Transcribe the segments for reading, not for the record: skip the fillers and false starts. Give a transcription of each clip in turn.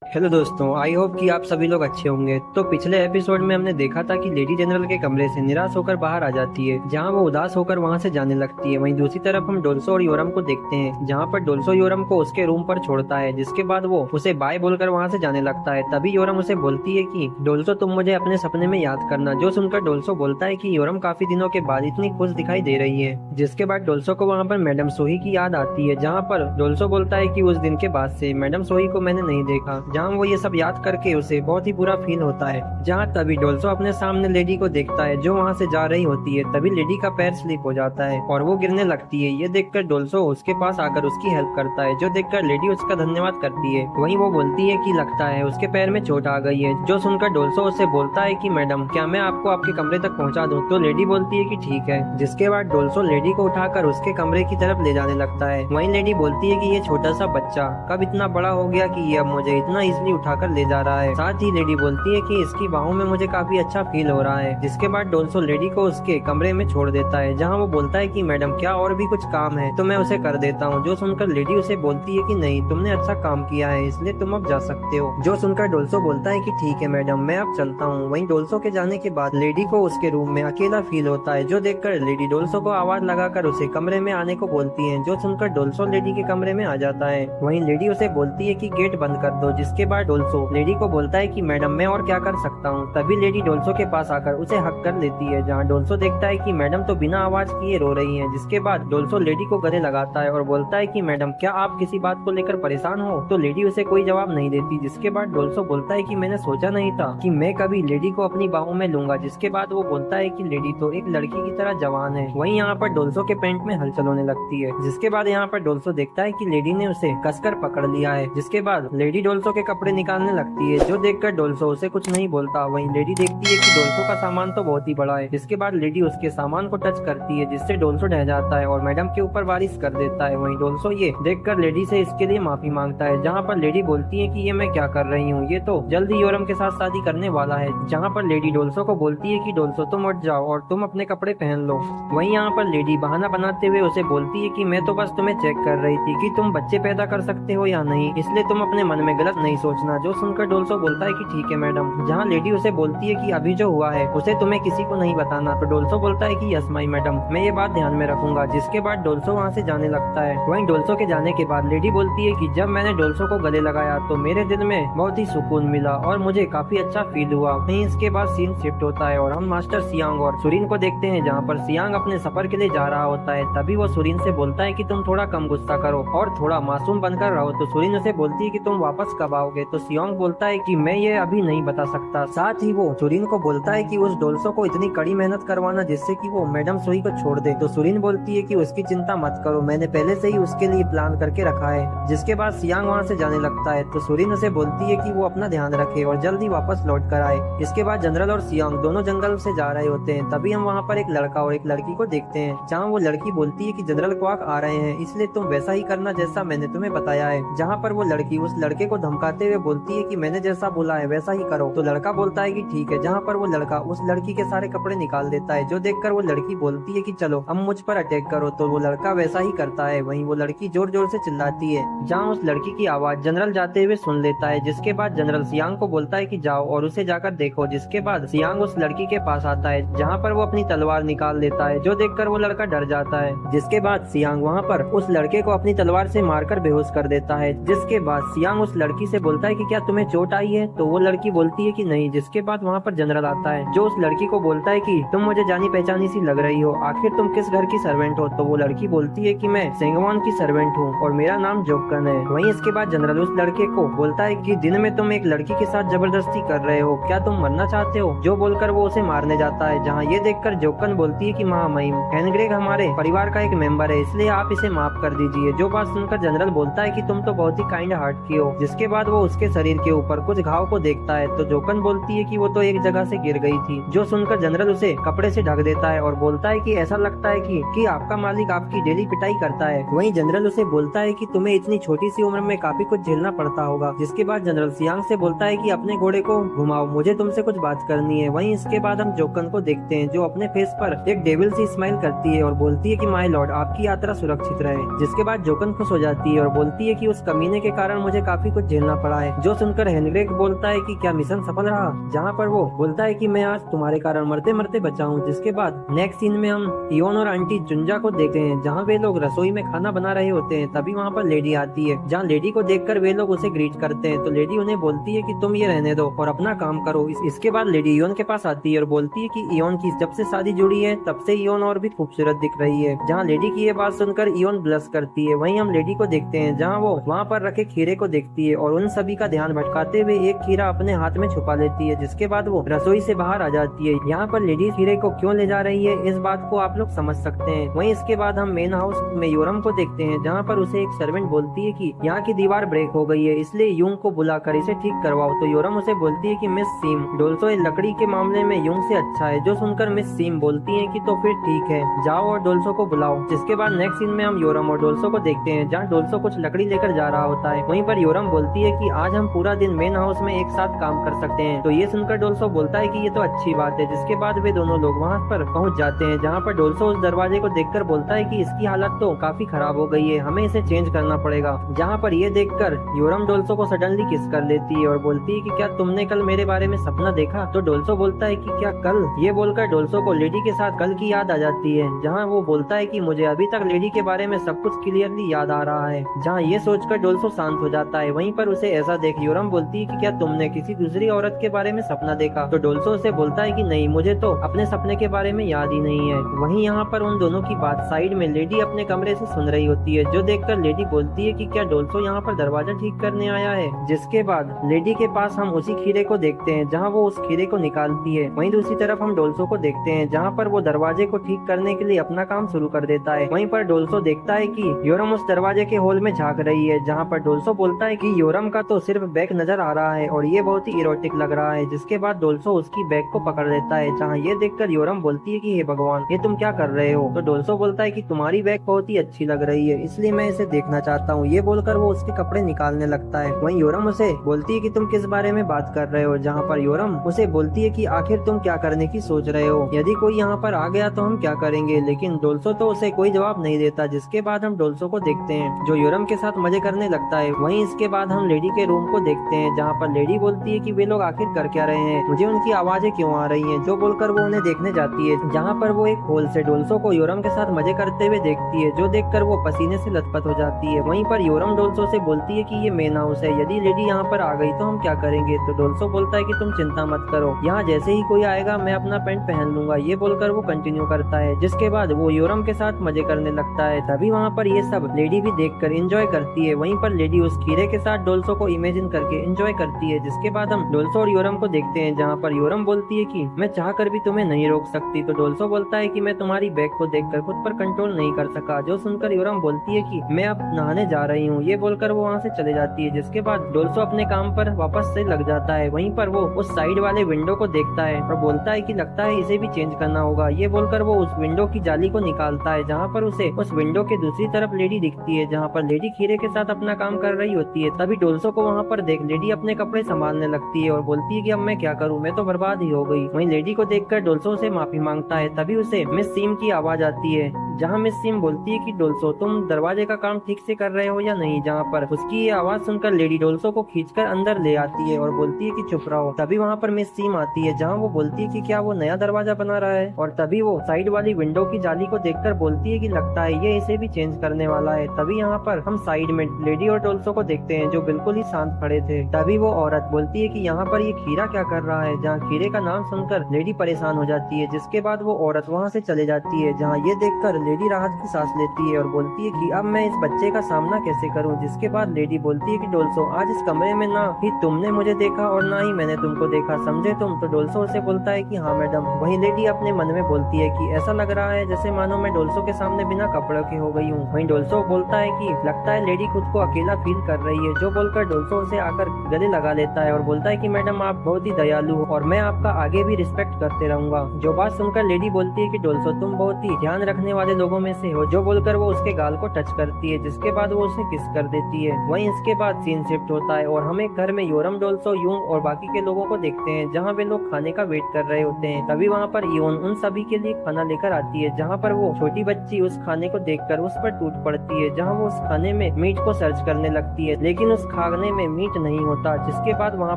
Hello दोस्तों, I hope कि आप सभी लोग अच्छे होंगे। तो पिछले एपिसोड में हमने देखा था कि लेडी जनरल के कमरे से निराश होकर बाहर आ जाती है, जहां वो उदास होकर वहां से जाने लगती है। वहीं दूसरी तरफ हम डोल्सो और योरम को देखते हैं, जहां पर डोल्सो योरम को उसके रूम पर छोड़ता है, जिसके बाद वो उसे बाय बोलकर वहां से जाने लगता है। तभी योरम उसे बोलती है कि डोल्सो, तुम मुझे अपने सपने में याद करना। जो सुनकर डोल्सो बोलता है कि योरम काफी दिनों के बाद इतनी खुश दिखाई दे रही है। जिसके बाद डोल्सो को वहाँ पर मैडम सोही की याद आती है, जहाँ पर डोल्सो बोलता है कि उस दिन के बाद से मैडम सोही को मैंने नहीं देखा। जहाँ वो ये सब याद करके उसे बहुत ही बुरा फील होता है। जहाँ तभी डोल्सो अपने सामने लेडी को देखता है जो वहाँ से जा रही होती है। तभी लेडी का पैर स्लिप हो जाता है और वो गिरने लगती है। ये देखकर डोल्सो उसके पास आकर उसकी हेल्प करता है, जो देखकर लेडी उसका धन्यवाद करती है। वहीं वो बोलती है कि लगता है उसके पैर में चोट आ गई है। जो सुनकर डोल्सो उससे बोलता है कि मैडम, क्या मैं आपको आपके कमरे तक पहुँचा दूँ? तो लेडी बोलती है कि ठीक है। जिसके बाद डोल्सो लेडी को उठाकर उसके कमरे की तरफ ले जाने लगता है। वहीं लेडी बोलती है कि ये छोटा सा बच्चा कब इतना बड़ा हो गया कि ये अब मुझे इतना इजीली उठाकर ले जा रहा है। साथ ही लेडी बोलती है कि इसकी बाहों में मुझे काफी अच्छा फील हो रहा है। जिसके बाद डोल्सो लेडी को उसके कमरे में छोड़ देता है, जहाँ वो बोलता है कि मैडम, क्या और भी कुछ काम है तो मैं उसे कर देता हूँ। जो सुनकर लेडी उसे बोलती है कि नहीं, तुमने अच्छा काम किया है, इसलिए तुम अब जा सकते हो। जो सुनकर डोल्सो बोलता है कि ठीक है मैडम, मैं अब चलता हूँ। वहीं डोल्सो के जाने के बाद लेडी को उसके रूम में अकेला फील होता है, जो देखकर लेडी डोल्सो को आवाज लगाकर उसे कमरे में आने को बोलती है। जो सुनकर डोल्सो लेडी के कमरे में आ जाता है। वहीं लेडी उसे बोलती है कि गेट बंद कर दो। जिसके बाद डोल्सो लेडी को बोलता है कि मैडम, मैं और क्या कर सकता हूँ? तभी लेडी डोल्सो के पास आकर उसे हक कर लेती है, जहाँ डोल्सो देखता है कि मैडम तो बिना आवाज किए रो रही हैं। जिसके बाद डोल्सो लेडी को गले लगाता है और बोलता है कि मैडम, क्या आप किसी बात को लेकर परेशान हो? तो लेडी उसे कोई जवाब नहीं देती। जिसके बाद डोल्सो बोलता है कि मैंने सोचा नहीं था कि मैं कभी लेडी को अपनी बाहों में लूंगा। जिसके बाद वो बोलता है कि लेडी तो एक लड़की की तरह जवान है। वहीं यहाँ पर डोल्सो के पेंट में हलचल होने लगती है। जिसके बाद यहाँ पर डोल्सो देखता है कि लेडी ने उसे कसकर पकड़ लिया है। जिसके बाद लेडी डोल्सो के कपड़े निकालने लगती है, जो देखकर डोल्सो उसे कुछ नहीं बोलता। वहीं लेडी देखती है कि डोल्सो का सामान तो बहुत ही बड़ा है। जिसके बाद लेडी उसके सामान को टच करती है, जिससे डोल्सो ढह जाता है और मैडम के ऊपर बारिश कर देता है। वहीं डोल्सो ये देखकर लेडी से इसके लिए माफी मांगता है, जहाँ पर लेडी बोलती है कि ये मैं क्या कर रही हूँ, ये तो जल्दी योरम के साथ शादी करने वाला है। जहाँ पर लेडी डोल्सो को बोलती है कि डोल्सो, तुम उठ जाओ और तुम अपने कपड़े पहन लो। वहीं यहाँ पर लेडी बहाना बनाते हुए उसे बोलती है कि मैं तो बस तुम्हें चेक कर रही थी कि तुम बच्चे पैदा कर सकते हो या नहीं, इसलिए तुम अपने मन में गलत नहीं सोचना। जो सुनकर डोल्सो बोलता है कि ठीक है मैडम। जहाँ लेडी उसे बोलती है कि अभी जो हुआ है उसे तुम्हें किसी को नहीं बताना। तो डोल्सो बोलता है कि यस माई मैडम, मैं ये बात ध्यान में रखूंगा। जिसके बाद डोल्सो वहाँ से जाने लगता है। वहीं डोल्सो के जाने के बाद लेडी बोलती है कि जब मैंने डोल्सो को गले लगाया तो मेरे दिल में बहुत ही सुकून मिला और मुझे काफी अच्छा फील हुआ। वहीं इसके बाद सीन शिफ्ट होता है और हम मास्टर सियांग और सुरीन को देखते हैं, जहाँ पर सियांग अपने सफर के लिए जा रहा होता है। तभी वो सुरीन से बोलता है कि तुम थोड़ा कम गुस्सा करो और थोड़ा मासूम बनकर रहो। तो सुरीन उसे बोलती है कि तुम वापस कब आओगे? तो सियांग बोलता है कि मैं ये अभी नहीं बता सकता। साथ ही वो सुरीन को बोलता है कि उस डोल्सो को इतनी कड़ी मेहनत करवाना जिससे कि वो मैडम सोही को छोड़ दे। तो सुरीन बोलती है कि उसकी चिंता मत करो, मैंने पहले से ही उसके लिए प्लान करके रखा है। जिसके बाद सियांग वहाँ से जाने लगता है। तो सुरीन उसे बोलती है कि वो अपना ध्यान रखे और जल्दी वापस लौट कर आए। इसके बाद जनरल और सियांग दोनों जंगल से जा रहे होते हैं। तभी हम वहाँ पर एक लड़का और एक लड़की को देखते हैं, जहाँ वो लड़की बोलती है कि जनरल क्वाक आ रहे हैं, इसलिए तुम वैसा ही करना जैसा मैंने तुम्हें बताया है। जहाँ पर वो लड़की उस लड़के को धमकाते हुए बोलती है कि मैंने जैसा बोला है वैसा ही करो। तो लड़का बोलता है कि ठीक है। जहाँ पर वो लड़का उस लड़की के सारे कपड़े निकाल देता है, जो देखकर वो लड़की बोलती है कि चलो अब मुझ पर अटैक करो। तो वो लड़का वैसा ही करता है। वहीं वो लड़की जोर जोर से चिल्लाती है, जहाँ उस लड़की की आवाज जनरल जाते हुए सुन लेता है। जिसके बाद जनरल सियांग को बोलता है कि जाओ और उसे जाकर देखो। जिसके बाद सियांग उस लड़की के पास आता है, जहाँ पर वो अपनी तलवार निकाल लेता है, जो देखकर वो लड़का डर जाता है। जिसके बाद सियांग वहाँ पर उस लड़के को अपनी तलवार से मारकर बेहोश कर देता है। जिसके बाद सियांग उस लड़की से बोलता है कि क्या तुम्हें चोट आई है? तो वो लड़की बोलती है कि नहीं। जिसके बाद वहाँ पर जनरल आता है, जो उस लड़की को बोलता है कि तुम मुझे जानी पहचानी सी लग रही हो, आखिर तुम किस घर की सर्वेंट हो? तो वो लड़की बोलती है कि मैं सेंगवान की सर्वेंट हूँ और मेरा नाम जोक्कन है। वहीं इसके बाद जनरल उस लड़के को बोलता है कि दिन में तुम एक लड़की के साथ जबरदस्ती कर रहे हो, क्या तुम मरना चाहते हो? जो बोलकर वो उसे मारने जाता है। जहाँ ये देखकर जोक्कन बोलती है कि महामहिम, हेनग्रेग हमारे परिवार का एक मेंबर है, इसलिए आप इसे माफ कर दीजिए। जो बात सुनकर जनरल बोलता है कि तुम तो बहुत ही काइंड हार्ट की हो। जिसके बाद वो उसके शरीर के ऊपर कुछ घाव को देखता है। तो जोक्कन बोलती है कि वो तो एक जगह से गिर गई थी। जो सुनकर जनरल उसे कपड़े से ढक देता है और बोलता है कि ऐसा लगता है कि आपका मालिक आपकी डेली पिटाई करता है। वहीं जनरल उसे बोलता है कि तुम्हें इतनी छोटी सी उम्र में काफी कुछ झेलना पड़ता होगा। जिसके बाद जनरल सियांग से बोलता है कि अपने घोड़े को घुमाओ, मुझे तुमसे कुछ बात करनी है। वहीं इसके बाद हम जोक्कन को देखते हैं, जो अपने फेस पर एक डेविल सी स्माइल करती है और बोलती है कि माय लॉर्ड, आपकी यात्रा सुरक्षित रहे। जिसके बाद जोक्कन खुश हो जाती है और बोलती है कि उस कमीने के कारण मुझे काफी कुछ झेलना झेलना पड़ा है। जो सुनकर हेनरिक बोलता है कि क्या मिशन सफल रहा, जहाँ पर वो बोलता है कि मैं आज तुम्हारे कारण मरते मरते बचा हूँ। जिसके बाद नेक्स्ट सीन में हम इयोन और आंटी जुंजा को देखते हैं, जहाँ वे लोग रसोई में खाना बना रहे होते हैं। तभी वहाँ पर लेडी आती है, जहाँ लेडी को देखकर वे लोग उसे ग्रीट करते हैं। तो लेडी उन्हें बोलती है कि तुम ये रहने दो और अपना काम करो। इसके बाद लेडी इयोन के पास आती है और बोलती है कि इयोन की जब से शादी जुड़ी है तब से इयोन और भी खूबसूरत दिख रही है। जहाँ लेडी की ये बात सुनकर इयोन ब्लश करती है। वहीं हम लेडी को देखते हैं, जहाँ वो वहाँ पर रखे खीरे को देखती है और उन सभी का ध्यान भटकाते हुए एक खीरा अपने हाथ में छुपा लेती है। जिसके बाद वो रसोई से बाहर आ जाती है। यहाँ पर लेडी खीरे को क्यों ले जा रही है, इस बात को आप लोग समझ सकते हैं। वहीं इसके बाद हम मेन हाउस में योरम को देखते हैं, जहाँ पर उसे एक सर्वेंट बोलती है कि यहाँ की दीवार ब्रेक हो गई है, इसलिए यूंग को बुलाकर इसे ठीक करवाओ। तो योरम उसे बोलती है कि मिस सीम, डोल्सो लकड़ी के मामले में यूंग से अच्छा है। जो सुनकर मिस सीम बोलती है कि तो फिर ठीक है, जाओ और डोल्सो को बुलाओ। जिसके बाद नेक्स्ट सीन में हम योरम और डोल्सो को देखते हैं, जहाँ डोल्सो कुछ लकड़ी लेकर जा रहा होता है। वहीं पर योरम बोलती है कि आज हम पूरा दिन मेन हाउस में एक साथ काम कर सकते हैं। तो ये सुनकर डोल्सो बोलता है कि ये तो अच्छी बात है। जिसके बाद वे दोनों लोग वहाँ पर पहुँच जाते हैं, जहाँ पर डोल्सो उस दरवाजे को देखकर बोलता है कि इसकी हालत तो काफी खराब हो गई है, हमें इसे चेंज करना पड़ेगा। जहाँ पर ये देखकर योरम डोल्सो को सडनली किस कर लेती है और बोलती है कि क्या तुमने कल मेरे बारे में सपना देखा। तो डोल्सो बोलता है कि क्या कल। ये बोलकर डोल्सो को लेडी के साथ कल की याद आ जाती है, जहाँ वो बोलता है कि मुझे अभी तक लेडी के बारे में सब कुछ क्लियरली याद आ रहा है। जहाँ ये सोचकर डोल्सो शांत हो जाता है। वहीं पर उसे ऐसा देख योरम बोलती है कि क्या तुमने किसी दूसरी औरत के बारे में सपना देखा। तो डोल्सो उसे बोलता है कि नहीं, मुझे तो अपने सपने के बारे में याद ही नहीं है। वहीं यहाँ पर उन दोनों की बात साइड में लेडी अपने कमरे से सुन रही होती है, जो देखकर लेडी बोलती है कि क्या डोल्सो यहाँ पर दरवाजा ठीक करने आया है। जिसके बाद लेडी के पास हम उसी खीरे को देखते हैं, जहाँ वो उस खीरे को निकालती है। वहीं दूसरी तरफ हम डोल्सो को देखते हैं, जहाँ पर वो दरवाजे को ठीक करने के लिए अपना काम शुरू कर देता है। वहीं पर डोल्सो देखता है कि योरम उस दरवाजे के होल में झांक रही है, जहाँ पर डोल्सो बोलता है कि योरम का तो सिर्फ बैग नजर आ रहा है और ये बहुत ही इरोटिक लग रहा है। जिसके बाद डोल्सो उसकी बैग को पकड़ लेता है, जहाँ ये देखकर योरम बोलती है कि हे भगवान, ये तुम क्या कर रहे हो। तो डोल्सो बोलता है कि तुम्हारी बैग बहुत ही अच्छी लग रही है, इसलिए मैं इसे देखना चाहता हूँ। ये बोलकर वो उसके कपड़े निकालने लगता है। वहीं योरम उसे बोलती है कि तुम किस बारे में बात कर रहे हो, जहाँ पर योरम उसे बोलती है कि आखिर तुम क्या करने की सोच रहे हो, यदि कोई यहाँ पर आ गया तो हम क्या करेंगे। लेकिन डोल्सो तो उसे कोई जवाब नहीं देता। जिसके बाद हम डोल्सो को देखते हैं, जो योरम के साथ मजे करने लगता है। वहीं इसके बाद हम लेडी के रूम को देखते हैं, जहाँ पर लेडी बोलती है कि वे लोग आखिर कर क्या रहे हैं, मुझे उनकी आवाजें क्यों आ रही हैं। जो बोलकर वो उन्हें देखने जाती है, जहाँ पर वो एक होल से डोल्सो को योरम के साथ मजे करते हुए देखती है, जो देखकर वो पसीने से लथपथ हो जाती है। वहीं पर योरम डोल्सो से बोलती है कि ये मेन हाउस है, यदि लेडी यहाँ पर आ गई तो हम क्या करेंगे। तो डोल्सो बोलता है कि तुम चिंता मत करो, यहाँ जैसे ही कोई आएगा मैं अपना पैंट पहन लूंगा। ये बोलकर वो कंटिन्यू करता है। जिसके बाद वो योरम के साथ मजे करने लगता है। तभी वहाँ पर ये सब लेडी भी देखकर एंजॉय करती है। वहीं पर लेडी उस खीरे के साथ डोल्सो को इमेजिन करके एंजॉय करती है। जिसके बाद हम डोल्सो और योरम को देखते हैं, जहाँ पर योरम बोलती है कि मैं चाह कर भी तुम्हें नहीं रोक सकती। तो डोल्सो बोलता है कि मैं तुम्हारी बैग को देखकर खुद पर कंट्रोल नहीं कर सका। जो सुनकर योरम बोलती है कि मैं अब नहाने जा रही हूँ। ये बोलकर वो वहाँ से चले जाती है। जिसके बाद डोल्सो अपने काम पर वापस से लग जाता है। वहीं पर वो उस साइड वाले विंडो को देखता है और बोलता है कि लगता है इसे भी चेंज करना होगा। ये बोलकर वो उस विंडो की जाली को निकालता है, जहाँ पर उसे उस विंडो के दूसरी तरफ लेडी दिखती है, जहाँ पर लेडी खीरे के साथ अपना काम कर रही होती है। तभी डोल्सो को वहाँ पर देख लेडी अपने कपड़े संभालने लगती है और बोलती है कि अब मैं क्या करूँ, मैं तो बर्बाद ही हो गई। वहीं लेडी को देखकर डोल्सो से माफी मांगता है। तभी उसे मिस सीम की आवाज आती है, जहाँ मिस सिम बोलती है कि डोल्सो तुम दरवाजे का काम ठीक से कर रहे हो या नहीं। जहाँ पर उसकी ये आवाज सुनकर लेडी डोल्सो को खींचकर अंदर ले आती है और बोलती है कि चुप रहो। तभी वहाँ पर मिस सिम आती है, जहाँ वो बोलती है कि क्या वो नया दरवाजा बना रहा है। और तभी वो साइड वाली विंडो की जाली को देखकर बोलती है कि लगता है ये इसे भी चेंज करने वाला है। तभी यहाँ पर हम साइड में लेडी और डोल्सो को देखते हैं, जो बिल्कुल ही शांत खड़े थे। तभी वो औरत बोलती है कि यहाँ पर ये खीरा क्या कर रहा है। जहाँ खीरे का नाम सुनकर लेडी परेशान हो जाती है। जिसके बाद वो औरत वहाँ से चले जाती है, जहाँ ये देखकर लेडी राहत की सांस लेती है और बोलती है कि अब मैं इस बच्चे का सामना कैसे करूं। जिसके बाद लेडी बोलती है कि डोल्सो आज इस कमरे में ना ही तुमने मुझे देखा और ना ही मैंने तुमको देखा, समझे तुम। तो डोल्सो उसे बोलता है कि हाँ मैडम। वहीं लेडी अपने मन में बोलती है कि ऐसा लग रहा है जैसे मानो मैं डोल्सो के सामने बिना कपड़ों के हो गई हूँ। वहीं डोल्सो बोलता है कि लगता है लेडी खुद को अकेला फील कर रही है। जो बोलकर डोल्सो उसे आकर गले लगा लेता है और बोलता है कि मैडम आप बहुत ही दयालु हो और मैं आपका आगे भी रिस्पेक्ट करते रहूंगा। जो बात सुनकर लेडी बोलती है कि डोल्सो तुम बहुत ही ध्यान रखने वाले लोगों में से हो, जो बोलकर वो उसके गाल को टच करती है, जिसके बाद वो उसे किस कर देती है। वहीं इसके बाद सीन शिफ्ट होता है और हमें घर में योरम, डोल्सो, यूंग और बाकी के लोगों को देखते हैं, जहाँ वे लोग खाने का वेट कर रहे होते हैं। तभी वहाँ पर इयोन उन सभी के लिए खाना लेकर आती है, जहाँ पर वो छोटी बच्ची उस खाने को देखकर उस पर टूट पड़ती है, जहाँ वो उस खाने में मीट को सर्च करने लगती है, लेकिन उस खाने में मीट नहीं होता। जिसके बाद वहाँ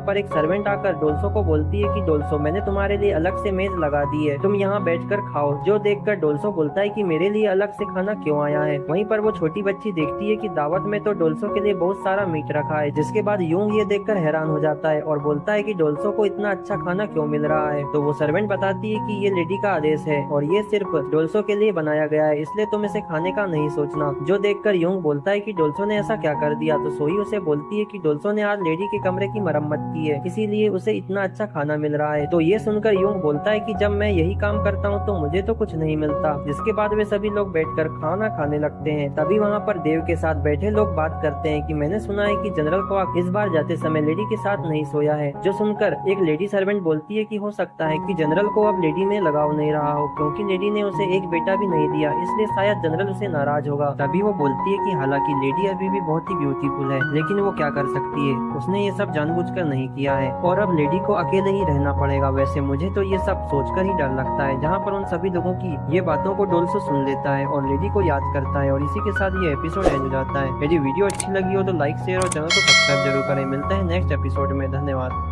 पर एक सर्वेंट आकर डोल्सो को बोलती है कि डोल्सो, मैंने तुम्हारे लिए अलग से मेज लगा दी है, तुम यहाँ बैठकर खाओ। जो देखकर डोल्सो बोलता है कि मेरे लिए अलग से खाना क्यों आया है। वहीं पर वो छोटी बच्ची देखती है कि दावत में तो डोल्सो के लिए बहुत सारा मीट रखा है। जिसके बाद यूंग ये देखकर हैरान हो जाता है और बोलता है कि डोल्सो को इतना अच्छा खाना क्यों मिल रहा है। तो वो सर्वेंट बताती है कि ये लेडी का आदेश है और ये सिर्फ डोल्सो के लिए बनाया गया है, इसलिए तुम इसे खाने का नहीं सोचना। जो देखकर यूंग बोलता है कि डोल्सो ने ऐसा क्या कर दिया। तो सोई उसे बोलती है कि डोल्सो ने आज लेडी के कमरे की मरम्मत की है, इसीलिए उसे इतना अच्छा खाना मिल रहा है। तो ये सुनकर यूंग बोलता है कि जब मैं यही काम करता हूँ तो मुझे तो कुछ नहीं मिलता। जिसके बाद वे सभी लोग बैठकर खाना खाने लगते हैं। तभी वहाँ पर देव के साथ बैठे लोग बात करते हैं कि मैंने सुना है कि जनरल क्वाक इस बार जाते समय लेडी के साथ नहीं सोया है। जो सुनकर एक लेडी सर्वेंट बोलती है कि हो सकता है कि जनरल को अब लेडी में लगाव नहीं रहा हो, क्योंकि लेडी ने उसे एक बेटा भी नहीं दिया, इसलिए शायद जनरल उसे नाराज होगा। तभी वो बोलती है कि हालांकि लेडी अभी भी बहुत ही ब्यूटीफुल है, लेकिन वो क्या कर सकती है, उसने ये सब जानबूझकर नहीं किया है और अब लेडी को अकेले ही रहना पड़ेगा। वैसे मुझे तो ये सब सोचकर ही डर लगता है। जहाँ पर उन सभी लोगों की ये बातों को डोल्सो सुन लेता है और लेडी को याद करता है और इसी के साथ ये एपिसोड एंड हो जाता है। यदि वीडियो अच्छी लगी हो तो लाइक, शेयर और चैनल को सब्सक्राइब जरूर करें। मिलते हैं नेक्स्ट एपिसोड में। धन्यवाद।